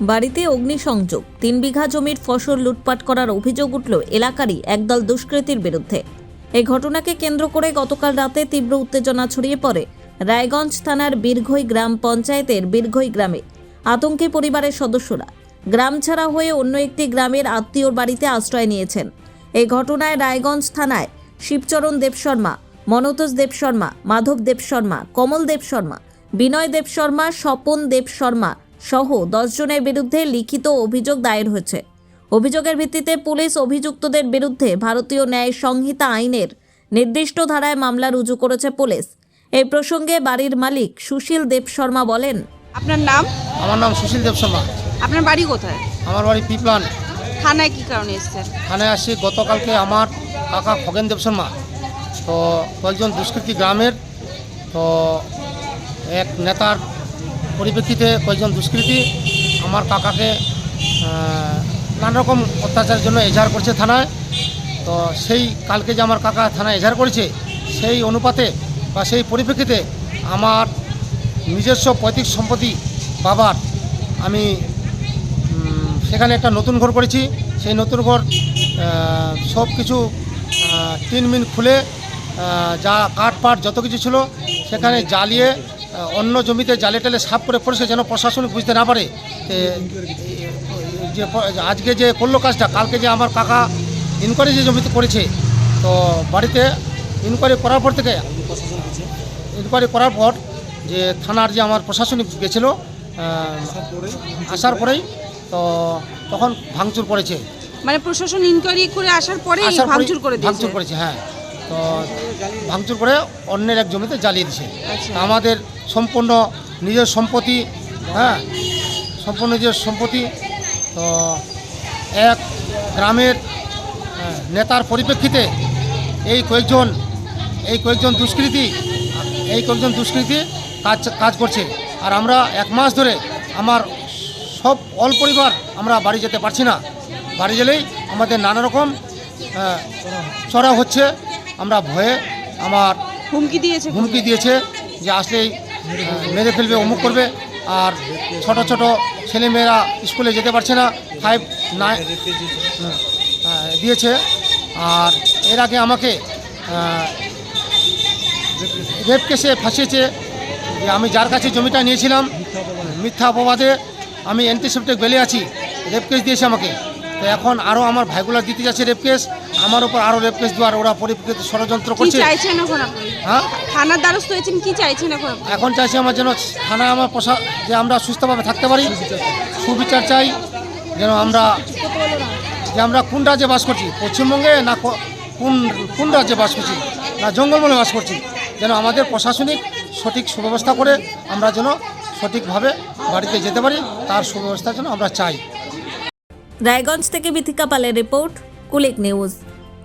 বাড়িতে অগ্নিসংযোগ, 3 বিঘা জমির ফসল লুটপাট করার অভিযোগ উঠল এলাকারই একদল দুষ্কৃতীর বিরুদ্ধে। এই ঘটনাকে কেন্দ্র করে গতকাল রাতে তীব্র উত্তেজনা ছড়িয়ে পড়ে রায়গঞ্জ থানার বীরঘই গ্রাম পঞ্চায়েতের বীরঘই গ্রামে। আতঙ্কে পরিবারের সদস্যরা গ্রাম ছাড়া হয়ে অন্য একটি গ্রামের আত্মীয়র বাড়িতে আশ্রয় নিয়েছেন। এই ঘটনায় রায়গঞ্জ থানায় শিবচরণ দেবশর্মা, মনতোষ দেবশর্মা, মাধব দেবশর্মা, কমল দেবশর্মা, বিনয় দেবশর্মা, স্বপন দেবশর্মা সহ 10 জনের বিরুদ্ধে লিখিত অভিযোগ দায়ের হয়েছে। অভিযোগের ভিত্তিতে পুলিশ অভিযুক্তদের বিরুদ্ধে ভারতীয় ন্যায় সংহিতা আইনের নির্দিষ্ট ধারায় মামলা রুজু করেছে পুলিশ। এই প্রসঙ্গে বাড়ির মালিক সুশীল দেবশর্মা বলেন, আপনার নাম? আমার নাম সুশীল দেবশর্মা। আপনার বাড়ি কোথায়? আমার বাড়ি পিপলান। থানায় কি কারণে এসেছেন? থানায় আসছি গতকালকে আমার কাকা খগেন দেবশর্মা তো কয়েকজন দুষ্কৃতী গ্রামের তো এক নেতার পরিপ্রেক্ষিতে কয়েকজন দুষ্কৃতী আমার কাকাকে নানা রকম অত্যাচারের জন্য এজাহার করছে থানায়। তো সেই কালকে যে আমার কাকা থানায় এজাহার করেছে সেই অনুপাতে বা সেই পরিপ্রেক্ষিতে আমার নিজস্ব পৈতৃক সম্পত্তি বাবার আমি সেখানে একটা নতুন ঘর করেছি। সেই নতুন ঘর সব কিছু টিন খুলে যা কাঠপাট যত কিছু ছিল সেখানে জ্বালিয়ে অন্য জমিতে জালে টালে সাফ করে পড়েছে যেন প্রশাসনিক বুঝতে না পারে। যে আজকে যে করলো কাজটা, কালকে যে আমার কাকা ইনকোয়ারি যে জমিতে করেছে তো বাড়িতে ইনকোয়ারি করার পর থেকে ইনকোয়ারি করার পর যে থানার যে আমার প্রশাসনিক গেছিলো আসার পরেই তো তখন ভাঙচুর করেছে। মানে প্রশাসন ইনকোয়ারি করে আসার পরে ভাঙচুর করে দিয়েছে? ভাঙচুর করেছে, হ্যাঁ। তো ভাঙচুর করে অন্যের এক জমিতে জ্বালিয়ে দিয়েছে। আচ্ছা। আমাদের সম্পূর্ণ নিজের সম্পত্তি, হ্যাঁ, সম্পূর্ণ নিজের সম্পত্তি তো এক গ্রামের নেতার পরিপ্রেক্ষিতে এই কয়েকজন দুষ্কৃতী কাজ করছে। আর আমরা 1 মাস ধরে আমার সব অল পরিবার আমরা বাড়ি যেতে পারছি না। বাড়ি গেলেই আমাদের নানা রকম চড়া হচ্ছে। আমরা ভয়ে আমার হুমকি দিয়েছে যে আসলেই মেরে ফেলবে, অমুক করবে। আর ছোট ছোট ছেলেমেয়েরা স্কুলে যেতে পারছে না, 5, 9 দিয়েছে। আর এর আগে আমাকে রেপ কেসে ফাঁসিয়েছে যে আমি যার কাছে জমিটা নিয়েছিলাম মিথ্যা অপবাদে আমি অ্যান্টিসেপ্টিক বেলে আছি, রেপ কেস দিয়েছে আমাকে। তো এখন আরও আমার ভাইগুলা দিতে যাচ্ছে রেপ কেস, আমার উপর আরও রেপ কেস দেওয়ার ওরা পরিপ্রেক্ষিতে ষড়যন্ত্র করছে। কি চাইছেন এখন আপনি? হ্যাঁ, থানার দ্বারস্থ হয়েছেন, কি চাইছেন এখন? এখন চাইছি আমার যেন থানায় আমার যে আমরা সুস্থভাবে থাকতে পারি, সুবিচার চাই। যেন আমরা কোন রাজ্যে বাস করছি, পশ্চিমবঙ্গে না কোন রাজ্যে বাস করছি, না জঙ্গলমহলে বাস করছি, যেন আমাদের প্রশাসনিক সঠিক সুব্যবস্থা করে আমরা যেন সঠিকভাবে বাড়িতে যেতে পারি, তার সুব্যবস্থার জন্য আমরা চাই। রায়গঞ্জ থেকে বিথিকা পালের রিপোর্ট, কুলিক নিউজ।